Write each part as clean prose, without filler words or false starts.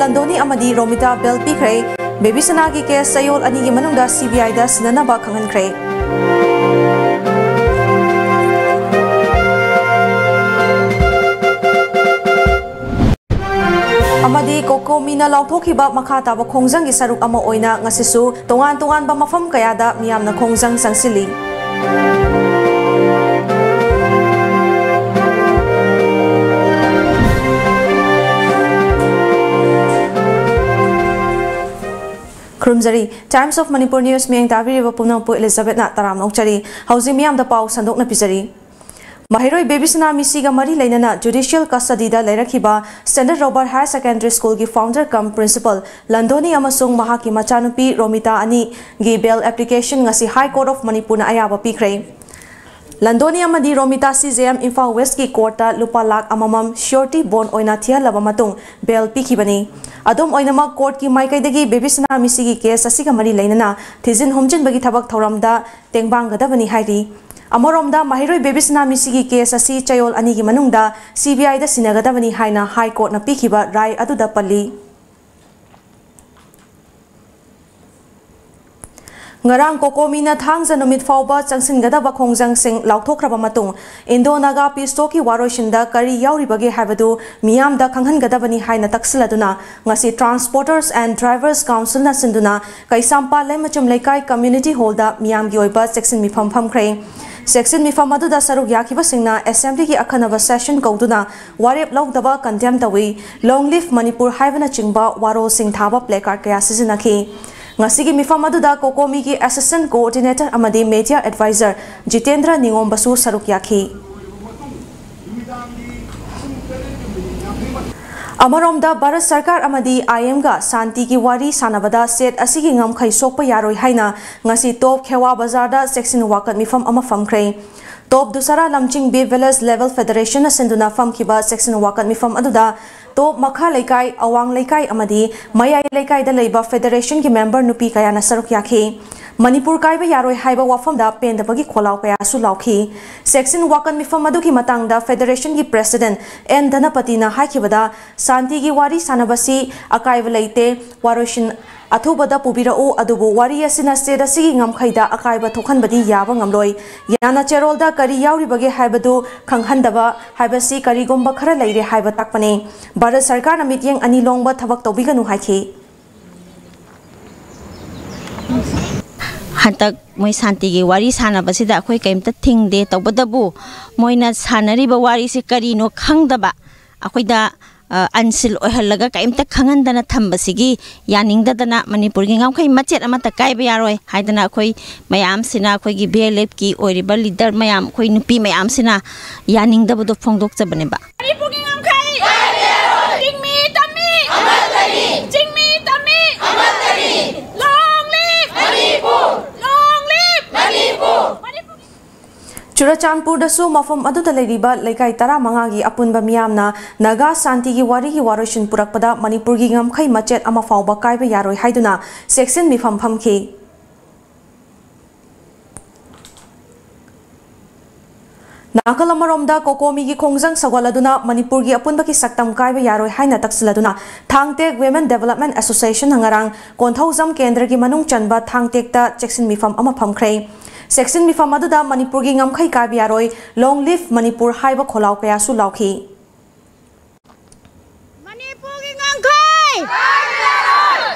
Landoni amadi Romita bel pikre Baby Sanagi case sayol ani gi manungda CBI da sinanaba khanghankre amadi koko mina lauthokiba makha taba khongjang gi saruk ama oina ngasisu tongan tongan ba mafam kayada miyamna khongjang sangsili Krumzari Times of Manipur News miyang tabiri ba punang po Elizabeth na taram nokchari hausi miyam da pau sandok na pisari Mahiroi Baby Sana misiga mari lainana judicial custody da lairakhiba Standard Robert Higher Secondary School gi founder cum principal Landoni amasung mahaki machanupi Romita ani gi bail application ngasi High Court of Manipur na ayaba pikre Landoni amadi Romita CJM Imphal West ki court ta lupa lakh amamam surety bond oina thia laba matung bail pikhibani adom oinama court ki maikaidagi Baby Sana misigi case asiga mari lainana thizin homjin bagi thabak thoramda tengbang gadabani hairi Amoromda Mahiroi Baby Sana misigi case asi chayol ani gi manungda CBI da sinagadabani haina High Court na pikhiba rai aduda palli Ngarang kokomina thangja numit fawba changsingadaba khongjang sing lauthokraba matung Indo-Naga Pistoki waroshinda kari yauribage habadu miyamda khanghangadabani haina taksiladuna ngasi Transporters and Drivers Council na sinduna Kaisampa Lemachum Laikai Community Hall da miyamgi oiba section mifam phamkhre Section mifam aduda saruk yakiba singna assembly ki akhanaba session kauduna warep lawdaba condemn tawi Long Live Manipur haibana chingba waro sing thaba placard kaya sizinakhi Ngasigi mifam aduda kokomi ki assistant coordinator amadi media advisor Jitendra Ningom basu saruk yakhi Amaromda Bharat Sarkar amadi IM ga Santi ki wari sanabada set asigi ngamkhai sokpa yaroi haina ngasi top Khewa Bazar da section wakat mifam ama famkhre Top dusara lamjing B Village Level Federation asinduna famkiba section wakat mifam aduda Top Makha Laikai Awang Laikai amadi Mayai Laikai da leiba Federation ki member nupi kaya na saruk yakhi Manipur kaiba yaroi haiba wafam da pendabagi kholau kaya su lauki section wakan mifam adu ki matang da Federation ki president N Dhanapati na haikibada Santi ki wari sanabasi akaiba leite waroshin athubada pubirau adubu wari asina state asigi ngamkhaida akaiba thokhanbadi yaba ngamloi yana cherolda kari yauri bage haibadu khanghandaba haibasi kari gomba khara leire haiba takpane Bharat Sarkar na mityeng ani longba thabak tobiganu haikhi Hantak moi Santi gi wari sanabasida akhoi kaimta thingde tawbadabu moina sanariba wari se karino khangdaba akhoida ansil oihallaga kaimta khangandana thambasigi yaningdadana Manipur gi ngamkhai machet amata kaiba yaroi haidana akhoi mayam sina akhoi gi BLF ki oiriba leader mayam akhoi nupi mayam sina yaningdabado phongdok chabaneba Manipur gi ngamkhai jingmi tami amatari jingmi tami amatari long live Manipur Churachandpur dasu mafam aduda leiriba laikai tara mangagi apunba miyamna Naga Santi gi wari gi waroshin purakpada Manipur gi ngamkhai machet ama fawba kaiba yaroi haiduna section mifam phamki Nakalamarom da kokomi gi khongjang sawaladuna Manipur gi apunba ki saktam kaiba yaroi haina taksiladuna Thangtek Women Development Association hangarang konthauzam kendra gi manung chanba Thangtek ta section mifam ama phamkhre Section mifam aduda Manipur gi ngamkhai kaiba yaroi Long Live Manipur haiba kholau kaya su lauki Manipur gi ngamkhai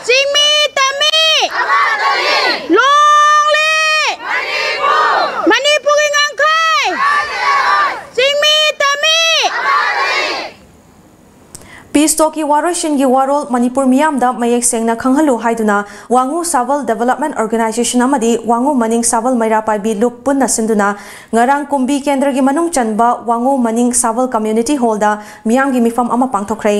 Singmi tami amatari Long Live Manipur gi ngamkhai Singmi tami amatari Pistoki waroshin gi warol Manipur miyam da mayek sengna khanghalu haiduna Wangu Saval Development Organization amadi Wangu Maning Saval Mairapai bi lup punna sinduna ngarang kumbi kendra gi manung chanba Wangu Maning Saval Community Hall da miyam gi mifam ama pangthokre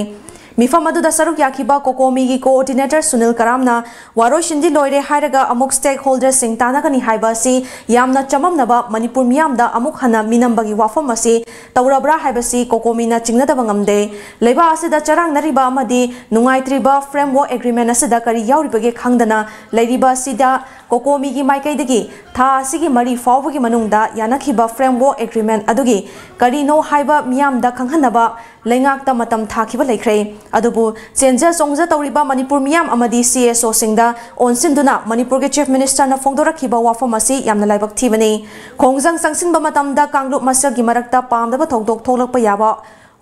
Mifam aduda saruk yakiba kokomi gi coordinator Sunil Karamna waroshindi loire hairaga amuk stakeholders sing tanagani haiba si yamna chamamnaba Manipur miyamda amuk hana minambagi wafam asi taurabra haiba si kokomi na chingnadaba ngamde leiba asida charang nariba amadi nungaitriba framework agreement asida kari yauribage khangdana leiriba sida कोकोमी की माइकैदगी था सिगी मरी फावगी मनुंगदा यानखिबा framework agreement अदुगी करिनो हाइबा मियामदा खंगहनबा लेंगाकता मतम थाखिबा लेख्रे अदुबु चेंजा सोंगजा तौरिबा Manipur मियाम अमदी CSO सिंगदा ओनसिंदुना Manipur के chief minister ना फोंगदोरखिबा वाफम असी यामना लाइबक थीबनी खोंगजंग संगसिनबा मतमदा कांगलुप मसलगी मरक्ता पामदबा थौदोक थोलकपा याबा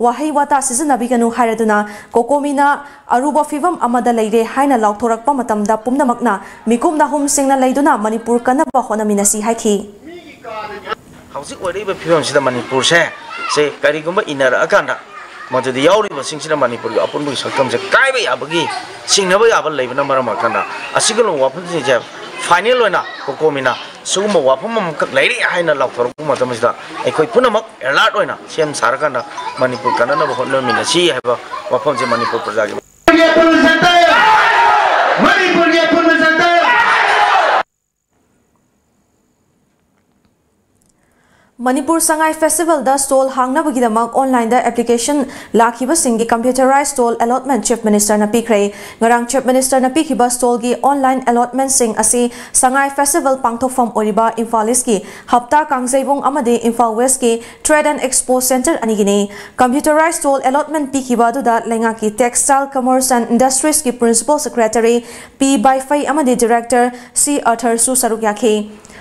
वही वाता सिजनबीगनु हायरदुना कोकोमीना Aruba फिवम अमदा लेरे हाइना लाउथोरकपा मतमदा पुमनमकना मिकुमना हुम सिंगना लेदुना मणिपुर कनबा होनमिनसी हाइखी हौजिक ओरिबा फिवमसिदा मणिपुर से करिगुम्बा इनर अकांदा मदुदि याउरिबा सिंगसिना मणिपुर की अपुनबगी सक्तमसे कायबा याबगी सिंगनबा याबा लेबना मरम अकांदा असिगलो वाफमसे जे फाइनल होना कोकोमीना सुगुम्बा वाफम अमकक लेरे हाइना लाउथोरकपा मतमसिदा अखोय पुनमक एलर्ट होना सेम सारकांदा मणिपुर कननबा होनमिनसी हाइबा वाफमसे मणिपुर प्रजागी मणिपुर संगाई फेस्टिवल दा स्टॉल हांगनाबगीदमक ऑनलाइन दा एप्लीकेशन लाखिबसिंगी computerise stall allotment chief minister ना पिख्रे ngarang चीफ मिनिस्टर ना पिखिबा स्टॉल की ऑनलाइन अलॉटमेंट सिंग असी संगाई फेस्टिवल पांगथोफम ओरिबा इम्फाल ईस्ट की हप्ता कांगजेबोंग अमदे इम्फाल वेस्ट की ट्रेड एंड एक्सपो सेंटर अनिगिने कंप्यूटराइज स्टॉल अलॉटमेंट पिखिबा दुदा लेंगा की टेक्सटाइल कमर्स एंड इंडस्ट्रीज की प्रिंसिपल सेक्रेटरी पी बाइफाई अमदे डायरेक्टर सी अर्थर सु सरुक याखे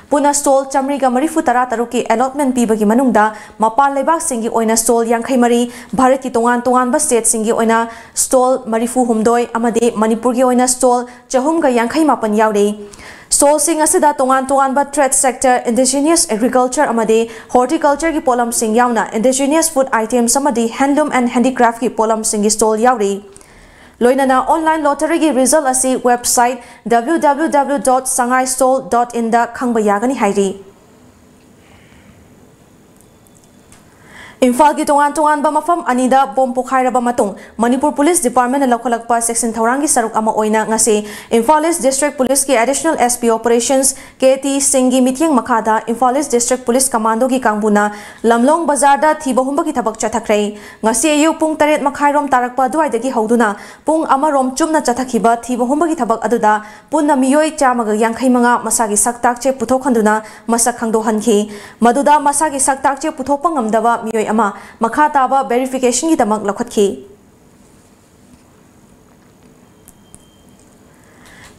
पुना स्टॉल चमरीगा मरीफु तरा तरुक की अलॉटमेंट पीबगी मनुंगदा मपान लेबाक सिंगी ओइना स्टॉल यांखै मरी भारत की तोंगान तोंगान बा स्टेट सिंगी ओइना स्टॉल मरीफु हुमदोय अमदे मणिपुर की ओइना स्टॉल चहुमगा यांखै मापन यावरे स्टॉल सिंग असिदा तोंगान तोंगान बा ट्रेड सेक्टर इंडिजिनियस एग्रीकल्चर अमदे हॉर्टिकल्चर की पोलम सिंग यावना इंडिजिनियस फूड आइटम्स अमदे हैंडलूम एंड हैंडीक्राफ्ट की पोलम सिंगी स्टॉल यावरे लोइनना ऑनलाइन लॉटरी की रिजल्ट असी वेबसाइट www.sangaistol.in दा खंगबा यागनी हाइरी इम्फाल की तोंगान तोंगान बा मफम अनिदा बोम पोखाइरबा मतुंग मणिपुर पुलिस डिपार्टमेंट लखलकपा सेक्शन थौरांगी सरुक अमा ओइना ngasi Imphal east district police की एडिशनल SP ऑपरेशंस KT सिंगी मिथियंग मखादा Imphal east district police commando की कांगबुना लमलोंग बाजार दा थिबहुंबा की थबक चथखरै ngasi अयु पुंग 8 मखाइरोम तारकपा दुआइदगी हौदुना पुंग अमरोम चुमना चथखिबा थिबहुंबा की थबक अदुदा पुन्ना मियोय चामगा यांखै मंगा मसागी सक्ताकचे पुथोखंदुना मसक खंगदोहनखि मदुदा मसागी सक्ताकचे पुथोकपा ngamdaba मियोय मखा ताबा वेरिफिकेशन की दमक लखतखी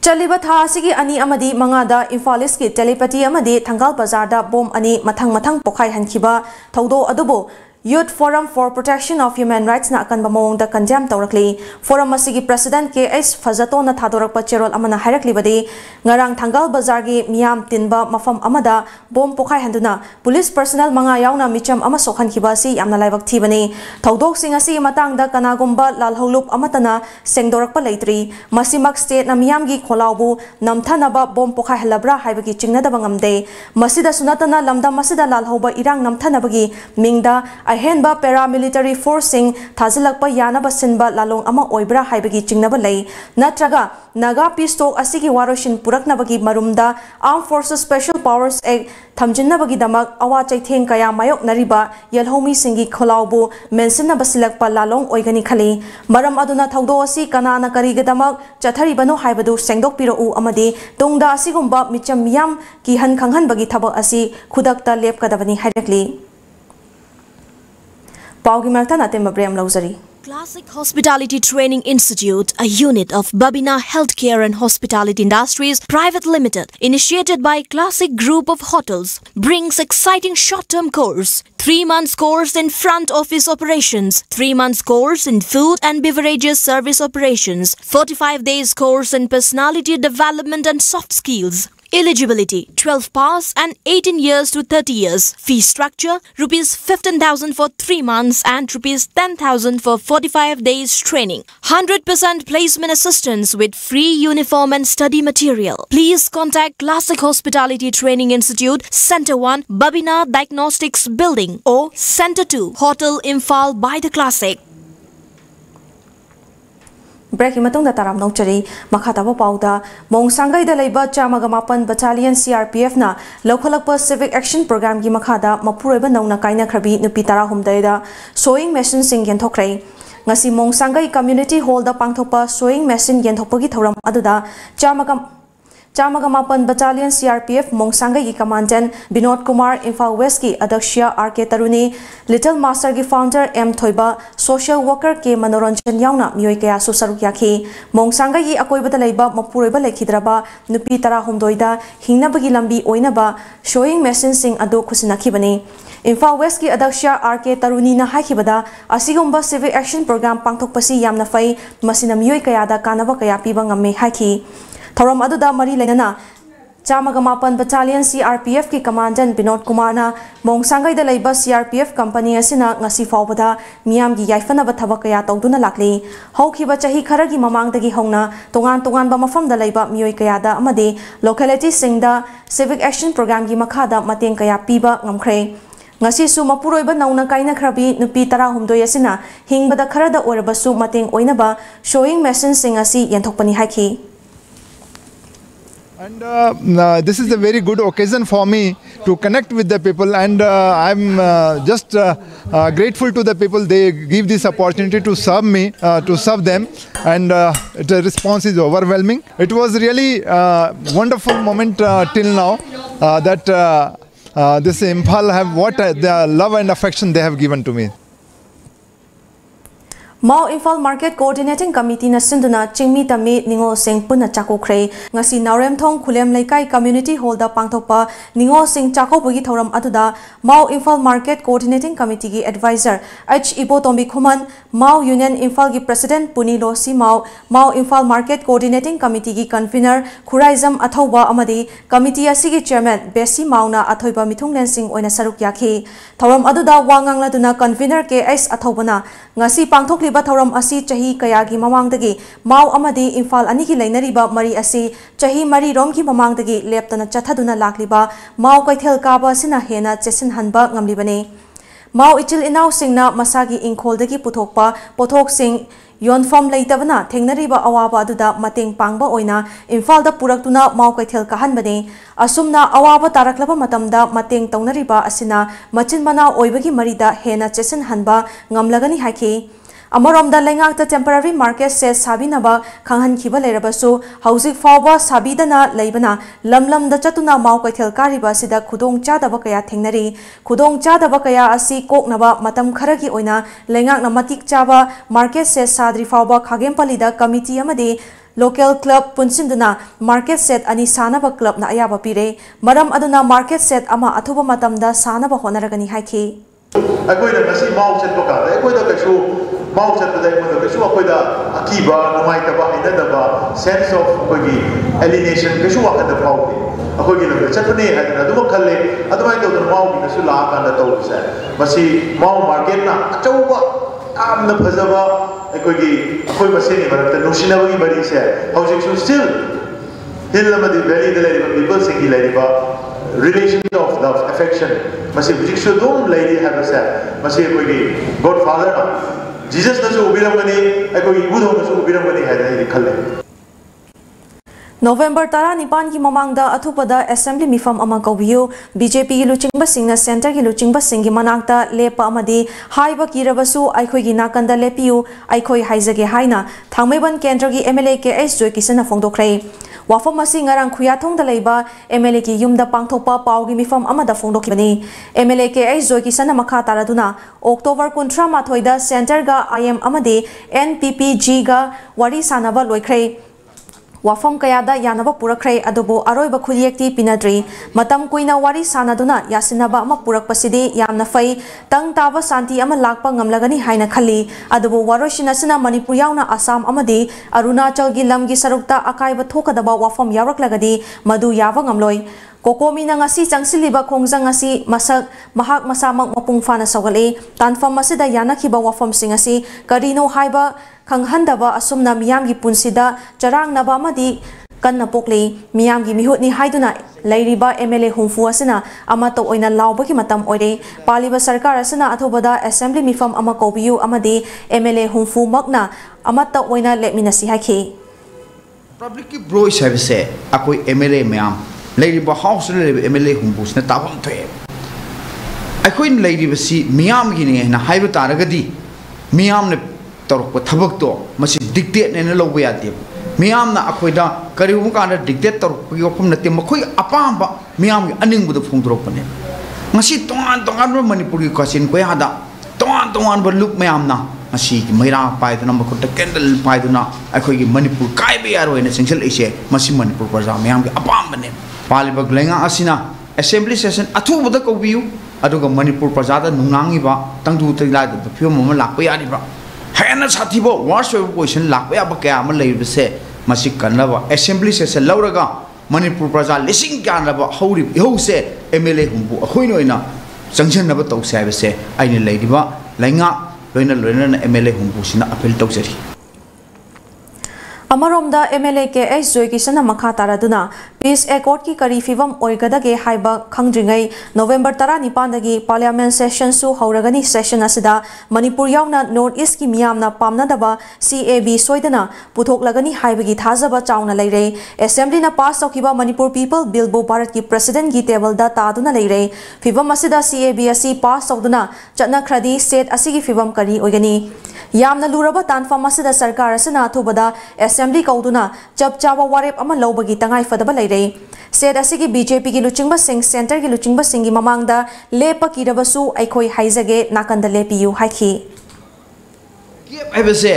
चलिबा था सिगी अनि अमदी मंगादा इम्फाल ईस्ट की टेलीपैथी अमदी थंगाल बाजार दा बोम अनि मथंग मथंग पोखाई हनखिबा थौदो अदुबो Youth Forum for Protection of Human Rights na akan bamawongda condemn tawrakli forum asigi president KS Fazato na thadorakpa cherol amana hairakli badi ngarang thangal bazar gi miyam tinba mafam amada bom pokhai handuna police personnel manga yauna micham ama sokhan khibasi yamna laibak thibani thodok sing asi matang da kanagumba lalholup amatana sengdorakpa leitri masimak state na miyam gi kholawbu namthanaba bom pokhai halabra haibagi chingnada bangamde masida sunatana lamda masida lalhoba irang namthanabagi mingda अहेनबा paramilitary फोर्सिंग थाजिलकपा यानबा सिनबा लालोंग अमा ओइब्रा हाइबगी चिंगनबा लई नत्रगा नागा पीसटोक असिगी वारोशिन पुरकनबगी मरुमदा arm forces special powers act थमजिनबगी दमक अवा चैथेंग कया मायोक नरिबा यलहोमी सिंगी खोलावबु मेंसिनबा सिलकपा लालोंग ओइगनी खली मरम अदुना थौदो असि कनाना करिगदमक चथरिबनो हाइबदु सेंगदोक पिरउ अमदि तुंगदा असिगुम्बा मिचम मियाम की हन खंगहनबगी थबक असि खुदकता लेपकदबनी हाइरकली पाउगी मरता नाते मब्रेम लौजरी Classic Hospitality Training Institute, a unit of Babina Healthcare and Hospitality Industries Private Limited, initiated by Classic Group of Hotels, brings exciting short-term course. 3 months course in front office operations, 3 months course in food and beverages service operations, 45 days course in personality development and soft skills. Eligibility 12 pass and 18 years to 30 years. Fee structure rupees 15,000 for 3 months and rupees 10,000 for 45 days training. 100% placement assistance with free uniform and study material. Please contact Classic Hospitality Training Institute, Center 1, Babina Diagnostics Building, or Center 2, Hotel Imphal by the Classic. Break मतुंग ताराम नौचरी मखाताबो पाउदा मोंगसांगाई दा लेबा चामागा मापन battalion CRPF ना लौखलकप सिविक एक्शन प्रोग्राम की मखादा मपुरेबा नौना काइना खरबी नुपी तारा हुमदैदा सोइंग मशीन सिंग यंथोखरै ngasi मोंगसांगाई कम्युनिटी हॉल दा पांगथोपा sowing machine यंथोपगी थौरम अदुदा 408 Battalion CRPF Mongsanga ki Commandant Binod Kumar Imphal West ki Adaksya RK Taruni Little Master ki Founder M Thoiba Social Worker ke Manoranjan yauna mioi kaya su saruk yakhi Mongsanga ki akoibada leiba mapuroiba lekhidraba nupi tara humdoida hingnabagi lambi oinaba showing machine sing adu khusinakhi bani Imphal West ki Adaksya RK Taruni na haikibada asigumba civic action program pangthokpasi yamna fai masina mioi kaya da kanaba kaya piba ngamme haiki Thoram aduda mari lenana 408 Battalion CRPF ki Commandant Binod Kumar na Mongsangai da leiba CRPF company asina ngasi fawbada miyam gi yaifana ba thabak kaya tawduna lakli haukiba chahi khara gi mamangdagi hongna tongan ba mafam da leiba mioi kaya da amade locality singda civic action program gi makhada mateng kaya piba ngamkhre ngasi su mapuroiba nauna kaina khrabi nupi tara humdoi asina hingbada kharada orabasu mateng oinaba showing machine sing asi yenthokpani haiki And this is a very good occasion for me to connect with the people, and I'm just grateful to the people. They give this opportunity to serve me, to serve them, and the response is overwhelming. It was really a wonderful moment till now that this Imphal have what the love and affection they have given to me. Mao Imphal Market Coordinating Committee na sinduna chingmi tami ningo sing puna chakokre ngasi Naurem Thong Khulem Laikai Community Hall da pangthokpa ningo sing chakopagi thoram aduda Mao Imphal Market Coordinating Committee gi advisor H Ibo Tombi Khuman Mao Union Imphal gi President Puni Losi Mao Imphal Market Coordinating Committee gi convener Khuraizam Athoba amadi committee asigi chairman Besi Mao na athoiba mithunglen sing oina saruk yakhi thoram aduda wangangla duna convener KS Athobana ngasi pangthokli Thoram asi chahi kayagi mamangdagi Mao amadi Imphal ani ki lainariba mari asi chahi mari rom ki mamangdagi leptana chathaduna lakliba Mao kaithel kaba sina hena chesin hanba ngamlibani Mao ichil inaw singna masagi ingkholdagi puthokpa pothok sing Yonfam leitabana thengnariba awaba aduda mateng pangba oina Imphal da puraktuna Mao kaithel kahanbani asumna awaba taraklaba matamda mateng taunariba asina machin mana oibagi marida hena chesin hanba ngamlagani haki Amoromda lengak the temporary market says Sabinaba Kanghan Kiba Lerabasu, Housing Fauba Sabidana Labana, Lamlam the Chatuna Maukatel Kariba Sida Kudong Chadabakaya Tengnari, Kudong Chadabakaya Asi Koknaba, Matam Karagi Oina, Lengak Namatik Chaba, Market says Sadri Fauba Kagempalida Committee Amadi, Local Club Punsinduna, Market Set Ani Sanaba Club na Ayaba Pire, Madam Aduna Market Set Ama Atuba Matamda Sanaba Honaragani Haiki. I go to the Mao Set Boka, I go to the show. Mao Set the Kashu Akoida, Akiba, Nomaitaba, Inadaba, sense of alienation, Kashuak and the Pau. Akogi, the Chapane had another Kale, otherwise of the Mao Kasula and the Tosa. Masi Mao Margena, Achoba, Am the Pazava, Akogi, Akoibasini, but the Noshinawi Bari said, how should still Hillamadi Valley, the lady people singing Ladiba, relation of love, affection. Masi Jixudum lady had a said, Masi Akogi, Godfather. Jesus does Ubiramani, I go Ibudo does Ubiramani had a Kale. November Tara Nipan ki mamangda athupada assembly mifam ama kaubiu BJP luchingba singna center ki luchingba singi manakta lepa amadi haiba kirabasu aikhoi gi nakanda lepiu aikhoi haizage haina thangmeiban kendra gi MLA KS Joy Kisana fongdokrai wafam asi ngarang khuyathong da leiba MLA ki yumda pangthokpa paugi mifam amada fongdokhibani MLA KS Joy Kisana makha taraduna October 13 da center ga IM amadi NPPG ga wari sanaba loikhrai Wafam Kayada Yanaba Purakre Adobo Aroiba Kuliekti Pinadri, Matam Kuina Wari Sanaduna, Yasinaba Mapurak Pasidi, Yamnafai, Tang Tava Santi Amalakpa Ngamlagani Haina Kali, Adobo Waroshinasina Manipuriana Assam Amadi, Arunachal Gilamgi Sarukta Akaiba Tokadaba Wafam Yarak Lagadi, Madu Yava Ngamloy. Kokomi na ngasi changsiliba khongjang ngasi masak mahak masamang mapungfana sawale tanfam masida yana khiba wafam singasi karino haiba khanghandaba asumna miyamgi punsida charang naba amadi kanna pokle miyamgi mihutni haiduna lairiba MLA humfu asina amato oina laubaki matam oire paliba sarkar asina athobada assembly mifam ama kobiu amadi MLA humfu makna amata oina leminasi haki public ki bro service akoi MLA mayam Lady House MLA Humbus na tabam to I couldn't lady si Miam Guinea na Haibatagadi Miam ne Torko Tabakto must dictate and a low way at him. मियामना अखोइदा करिगुम काना dictate तौरपगी वफम नते मखोइ अपांबा मियामगी अनिंगबुद फोंदोरपने ngasi tongan manipuri question ko yada tongan berluk mayamna ngasi meira paiduna makutta candle paiduna akhoi gi manipur kai be yaro ene sengsil ise masi manipur praja mayam gi apam bane palibak lenga asina assembly session athu boda ko biu aduga manipur praja da nungangi ba tangdu tila da phyo mama lakpa yadi ba hena sathibo worst question lakpa ya ba kya ma leibe se masi kanlaba assembly session lauraga Manipur praja lising kyan laba hauri hose MLA humbu akhoi noina sanction naba tau sai bese aini leidiba lainga loina na MLA humbu sina appeal tau jari Amaromda MLA ke H Joy Kisana makha taraduna Peace Accord ki kari fivam oigadage haiba khangdringai November 19 dagi Parliament session su hauragani session asida Manipur yauna North East ki miyamna pamna daba CAB soidana putoklagani haibagi thajaba chauna leire Assembly na pass taukiba Manipur People Bill bo Bharat ki President gi table da taduna leire fivam asida CAB asi pass tauduna chatna khradi state asigi fivam kari oigani Yamna luraba tanfam asida sarkar asina thubada assembly kauduna chap chawa warep ama lobagi tangai fadaba leire state asigi BJP gi luchingba sing center gi luchingba singi mamangda lepa kirabasu aikhoi haizage nakanda lepiu haiki habese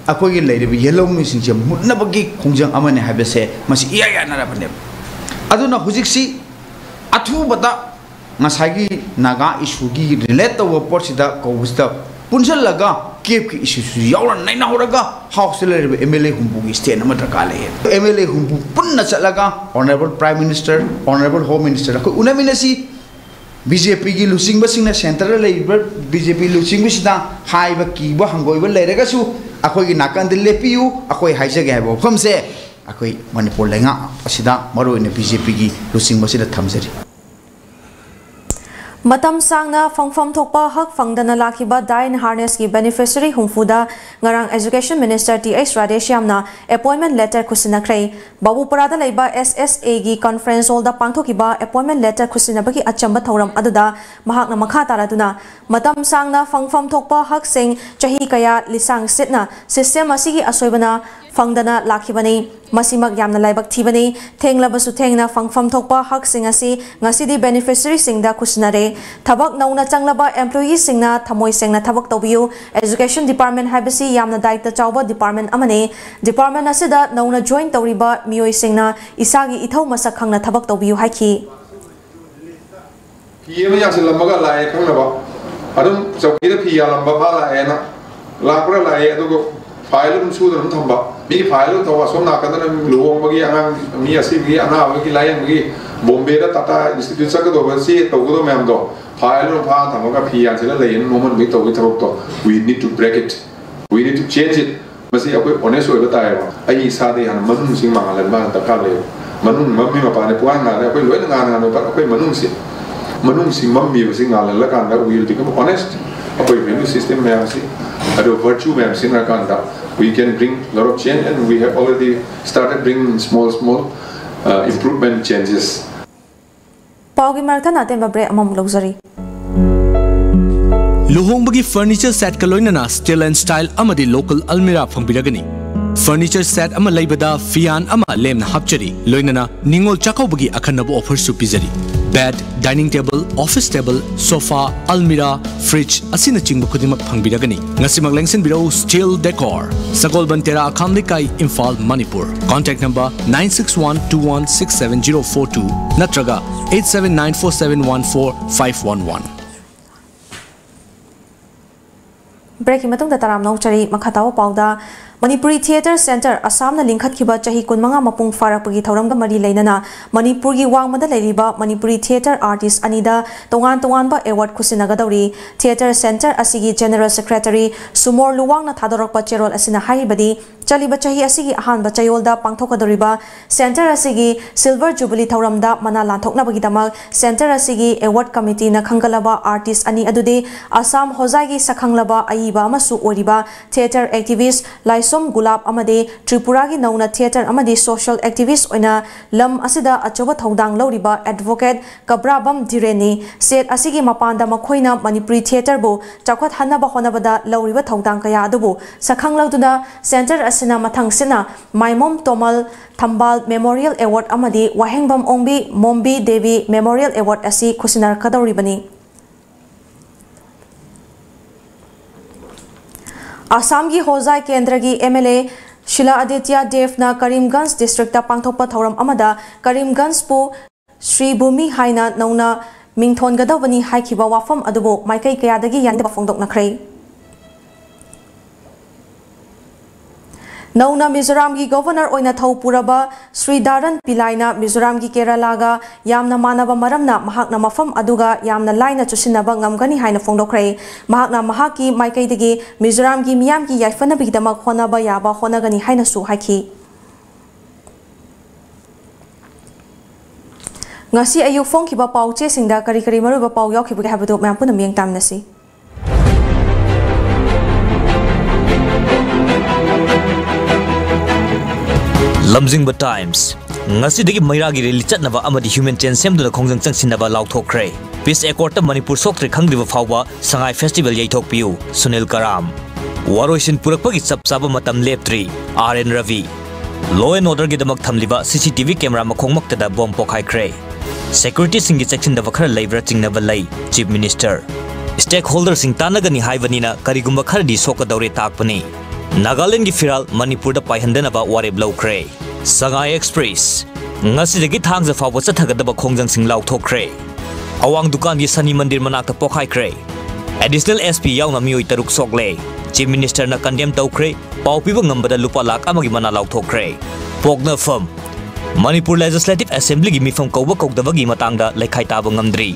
akoi gi leire bi yellow missing je mutnabagi khongjang amane habese masi iya narabane aduna hujiksi athubada ngasagi naga issue gi relate to report sida kowista punjal laga केप की issue यावरन नैना होरगा house लेरे MLA हुंबु की स्टेन अमा दरकार ले एमएलए हुंबु पुन्ना चलगा honourable prime minister honourable home minister को उनमिनसी बीजेपी की लुसिंग बसिंग सेंटर लेबर बीजेपी लुसिंग बिसिदा हाइबा कीबा हंगोइबा लेरेगासु अखोई की नाकन लेपियु अखोई हाइजगे हाइबो फमसे अखोई मणिपुर लेंगा असिदा मरोइने बीजेपी की लुसिंग बसिदा थमजरी Matam sangna fangfam thokpa hak fangdana lakhiba dine harness ki beneficiary humfuda ngarang education minister TH Radeshyamna appointment letter khusinakrai Babuparada leiba SSA gi conference hall da pangthokiba appointment letter khusinabagi achamba thoram aduda mahakna makha taraduna matam sangna fangfam thokpa hak sing chahi kaya lisang sitna system asigi asoibana fangdana lakhibani masimak yamna laibak thibani thenglabasu thengna fangfam thokpa hak sing asi ngasidi beneficiary singda khusinare thabak nauna changlaba employee singna thamoi sengna thabak tobiu education department habisi yamna daita chawba department amane department asida nauna join tawriba mioi singna isagi ithau masak khangna thabak tobiu haiki yema yasil lamaga lae khangnaba adum chawkida phiya lamba pha laena lakra lae adugo file sudah thamba mi file to asomna kadana luong bagi angang mi asi gi ana bagi layang bagi Bombay da Tata Institute sa kado basi to go mem do file pha thamaga phiya sila lain moment mi to thok to we need to break it we need to change it masi akoi honest oi batai ba ai sa de han manung sing mangalan ba ta ka le manung mammi ma pa ne puan na akoi loi na na ba akoi manung sing mammi sing ngalan la kan da we will become honest akoi value system me asi ado virtue me sin na kan da we can bring a lot of change and we have already started bringing small improvement changes Paugi Martha Natemba Bre amam luxury Luhongbagi furniture set kaloinana style and style amadi local almira phongbiragani furniture set ama leibada fian ama lemna hapchari loinana ningol chakobagi akhannabu offer su pizari bed dining table office table sofa almira fridge asina chingba khudimak phangbiragani ngasimak lengsen biro steel decor Sagol Bantera Akamli Kai Imphal Manipur contact number 9612167042 natraga 8794714511 Breaking matung da taram nau chari makhatao pauda Manipuri Theatre Center Assam na lingkhat kiba chahi kunmanga mapung farakpagi thauram ga mari leinana Manipur gi wangmada leiriba Manipuri Theatre Artist Anida tongan ba award khusinaga dauri Theatre Center asigi General Secretary Sumor Luwang na thadorakpa cherol asina haibadi chaliba chahi asigi ahan ba chayolda pangthokadoriba Center asigi Silver Jubilee thauram da mana lanthokna bagi damak Center asigi award committee na khangalaba artist ani adude Assam hozai gi sakhanglaba aiba amasu oriba theatre activist Laisom Gulab amade Tripura gi nauna theater amade social activist oina lam asida achoba thodang loriba advocate Kabrabam Direni set asigi mapanda makhoina Manipuri theater bo chakwat hanaba honabada loriba thodang kaya adubu sakhang lauduna center asina mathang sina Maimom Tomal Thambal Memorial Award amadi Wahengbam Ongbi Mombi Devi Memorial Award asi khusinar kadoribani. Assam ki Hozai Kendra ki MLA Shila Aditya Dev na Karimganj district ta pangthokpa thoram amada Karimganj pu Sri Bhumi haina nauna mingthon gadawani haikhiba wafam adubo maikai kayadagi yandaba fongdoknakhrei. Nauna Mizoram ki governor oina Puraba Sri Dharan Pilaina Mizoram ki Kerala ga yamna manaba maramna mahakna mafam aduga yamna laina chusinaba ngamgani haina fongdokhrei. Mahakna mahaki maikaidagi Mizoram ki miyam ki yaifana bigdama khonaba yaba khonagani haina su haiki. Ngasi ayu fongkiba pauche singda kari maruba pau yaukhiba habadu mayam puna miyang tamnasi. Lamjingba Times ngasi dagi mairagi reli chatnaba amadi human chain semduna khongjang changsinaba lauthokre peace accord ta Manipur soktre khangdiba fawba sangai festival yaithokpiu Sunil Karam waroisin purakpagi chapchaba matam leptri RN Ravi law and order gi damak thamliba CCTV camera makhongmaktada bom pokhaikre security singi section da khara leibra chingnaba lei chief minister stakeholders sing tanagani haibanina karigumba khardi sokadore takpani Nagaland ki firal Manipur da paihandanaba wareb laukre Sangai Express ngasi dagi thangza fawba chathagadaba khongjang sing lauthokre awang dukan gi Sani Mandir manakta pokhaikre additional SP yauna mioi taruk sokle chief minister na condemn tawkre paupiba ngambada lupa lak amagi mana lauthokre pokna firm Manipur Legislative Assembly gi mifam kauba kaudabagi matangda lekhai taba ngamdri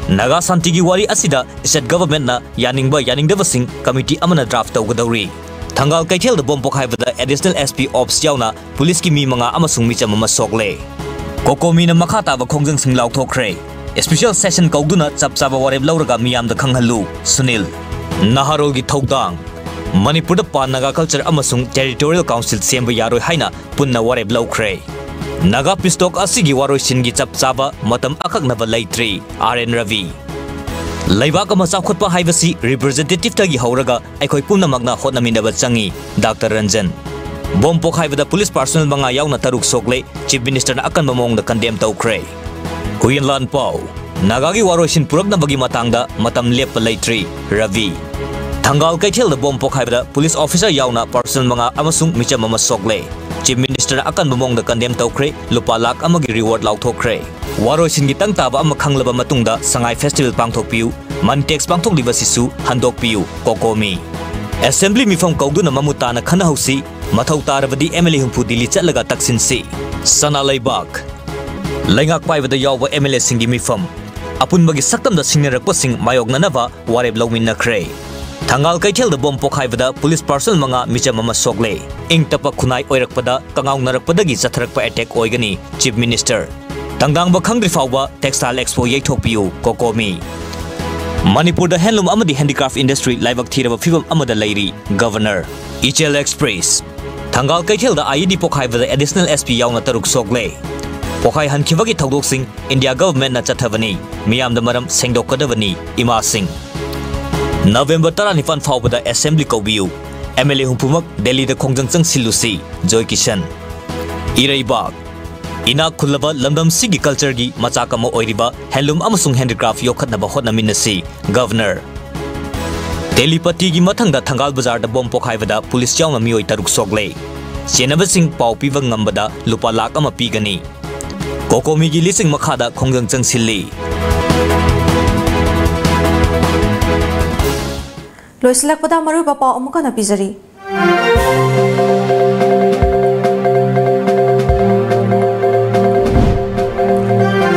Naga Santi gi wari asida state government na yaningdaba sing committee amana draft tawgadawri Thangal Kaithel the bomb pokhaiba additional SP Ops yauna police ki mi manga amasung micham ama sokle Kokomi na makhata ba khongjang sing lauthokre special session kauduna chapchaba wareb lauraga miyam da khanghalu Sunil Naharol gi thodang Manipur da pan Naga culture amasung territorial council semba yaroi haina punna wareb laukre Naga pistok asigi waroi singi chapchaba matam akaknaba laitri RN Ravi Laibak ama chakhotpa haibasi representative tagi hauraga aikhoi pumnamakna hotnaminaba changi Dr. Ranjan bom pokhaibada police personnel manga yauna taruk sokle chief minister na akan mamongda condemn tawkre Kuinlan Pau Nagagi waroisin puraknabagi matangda matam lepa laitri Ravi Thangal Kaithel bom pokhaibada police officer yauna personnel manga amasung micham ama sokle chief minister na akan mamongda condemn tawkre lupa lak amagi reward lauthokre Waroisin gitang taba ama khanglaba matungda sangai festival pangthokpiu mantex pangthokliba sisu handokpiu kokomi assembly mifam kauduna mamutana khanahausi mathau tarabadi MLA humpu dili chatlaga taksinsi sana laibak laingak paibada yawba MLA singi mifam apunbagi saktamda singnarakpa sing mayognanaba wareb lawminnakre Thangal Kaithel the bom pokhaibada police personnel manga micham ama sokle ingtapa khunai oirakpada kangaungnarakpadagi chatharakpa attack oigani chief minister Tangdang bakhangdri fawba textile expo yaithokpiu kokomi Manipur da handloom amadi handicraft industry laibak thiraba fibam amada lairi governor HL Express Thangal Kaithel da IED pokhaiba additional SP yauna taruk sokle pokhai hankhibagi thodok sing India government na chathavani miyam da maram sengdokadavani ima sing November 19 fawba da assembly kobiu MLA humpumak Delhi da khongjang chang silusi Joy Kishan Iraibak Ina khulaba lamdam sigi culture gi machakama oiriba handloom amasung handicraft yokhatnaba hotnaminasi governor Telepati gi mathangda Thangal Bazar da bom pokhaibada police yauna mioi taruk sogle chenaba sing pau piba ngambada lupa lak ama pigani kokomi gi lising makhada khongjang changsilli Loislakpada maruba pau amuka na pizari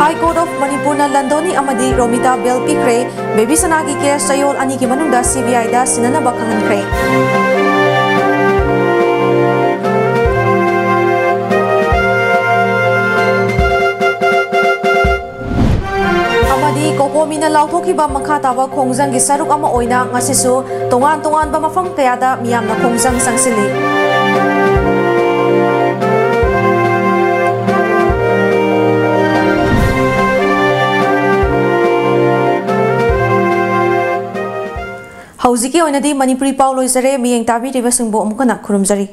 High Court of Manipur na Landoni amadi Romita Bell Pikre baby sanagi case sayol ani ki manungda CBI da sinanaba khanhankre amadi kokomi na lauthokiba makha taba khongjang gi saruk ama oina ngasisu tongan ba mafam kayada miyamna khongjang sangsili ꯍꯧꯖꯤꯛꯀꯤ ꯑꯣꯏꯅꯗꯤ ꯃꯅꯤꯄꯨꯔꯤ ꯄꯥꯎ ꯂꯣꯏꯖꯔꯦ ꯃꯤꯌꯦꯡ ꯇꯥꯕꯤꯔꯤꯕꯁꯤꯡꯕꯨ ꯑꯃꯨꯛ ꯍꯟꯅ ꯈꯨꯔꯨꯝꯖꯔꯤ